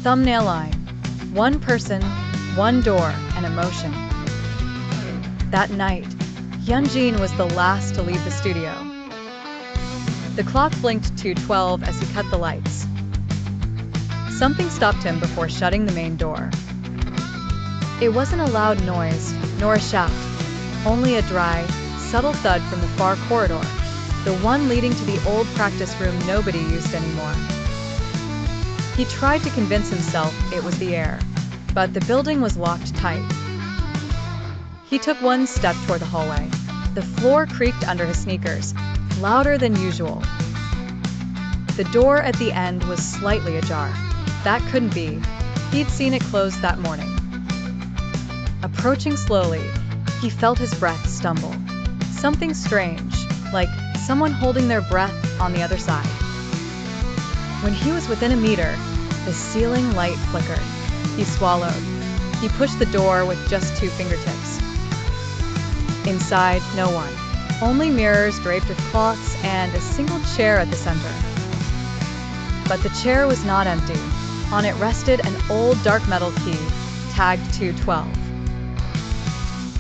thumbnail line: one person, one door, and emotion. That night, Hyunjin was the last to leave the studio. The clock blinked to 12 as he cut the lights. Something stopped him before shutting the main door. It wasn't a loud noise, nor a shout, only a dry, subtle thud from the far corridor, the one leading to the old practice room nobody used anymore. He tried to convince himself it was the air, but the building was locked tight. He took one step toward the hallway. The floor creaked under his sneakers, louder than usual. The door at the end was slightly ajar. That couldn't be. He'd seen it closed that morning. Approaching slowly, he felt his breath stumble. Something strange, like someone holding their breath on the other side. When he was within a meter, the ceiling light flickered. He swallowed. He pushed the door with just 2 fingertips. Inside, no one. Only mirrors draped with cloths and a single chair at the center. But the chair was not empty. On it rested an old dark metal key, tagged 212.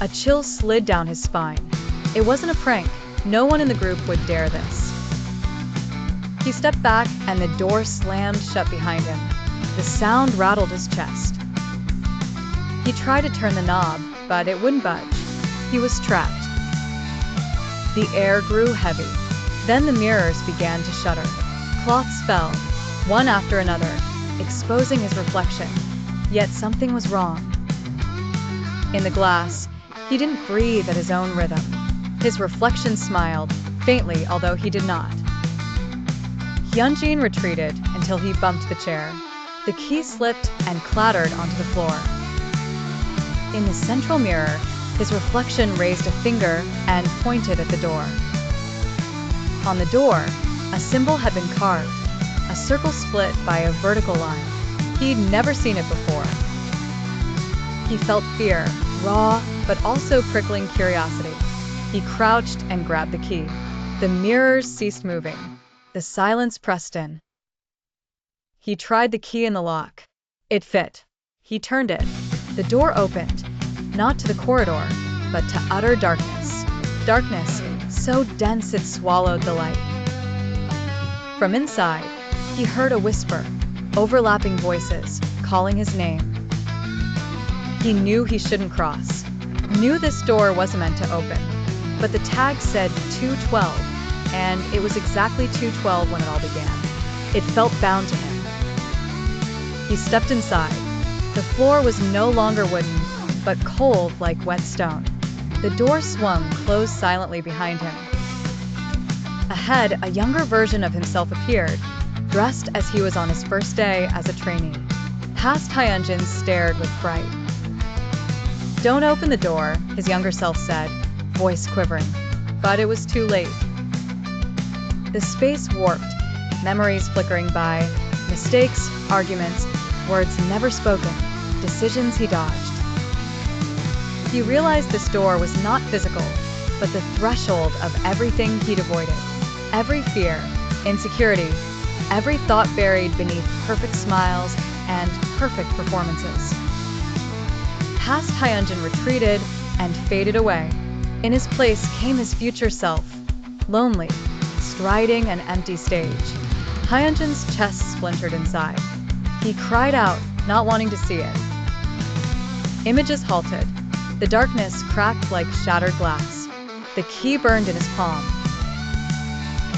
A chill slid down his spine. It wasn't a prank. No one in the group would dare this. He stepped back and the door slammed shut behind him. The sound rattled his chest. He tried to turn the knob, but it wouldn't budge. He was trapped. The air grew heavy. Then the mirrors began to shudder. Cloths fell, one after another, exposing his reflection. Yet something was wrong. In the glass, he didn't breathe at his own rhythm. His reflection smiled, faintly, although he did not. Hyunjin retreated until he bumped the chair. The key slipped and clattered onto the floor. In the central mirror, his reflection raised a finger and pointed at the door. On the door, a symbol had been carved, a circle split by a vertical line. He'd never seen it before. He felt fear, raw, but also prickling curiosity. He crouched and grabbed the key. The mirrors ceased moving. The silence pressed in. He tried the key in the lock. It fit. He turned it. The door opened, not to the corridor, but to utter darkness. Darkness so dense it swallowed the light. From inside, he heard a whisper, overlapping voices, calling his name. He knew he shouldn't cross. Knew this door wasn't meant to open. But the tag said 212, and it was exactly 212 when it all began. It felt bound to him. He stepped inside. The floor was no longer wooden, but cold like wet stone. The door swung closed silently behind him. Ahead, a younger version of himself appeared, dressed as he was on his first day as a trainee. Past Hyunjin stared with fright. "Don't open the door," his younger self said, voice quivering. But it was too late. The space warped, memories flickering by, mistakes, arguments, words never spoken, decisions he dodged. He realized this door was not physical, but the threshold of everything he'd avoided. Every fear, insecurity, every thought buried beneath perfect smiles and perfect performances. Past Hyunjin retreated and faded away. In his place came his future self, lonely, striding an empty stage. Hyunjin's chest splintered inside. He cried out, not wanting to see it. Images halted. The darkness cracked like shattered glass. The key burned in his palm.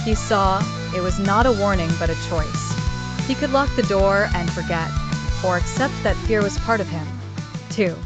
He saw it was not a warning but a choice. He could lock the door and forget, or accept that fear was part of him, too.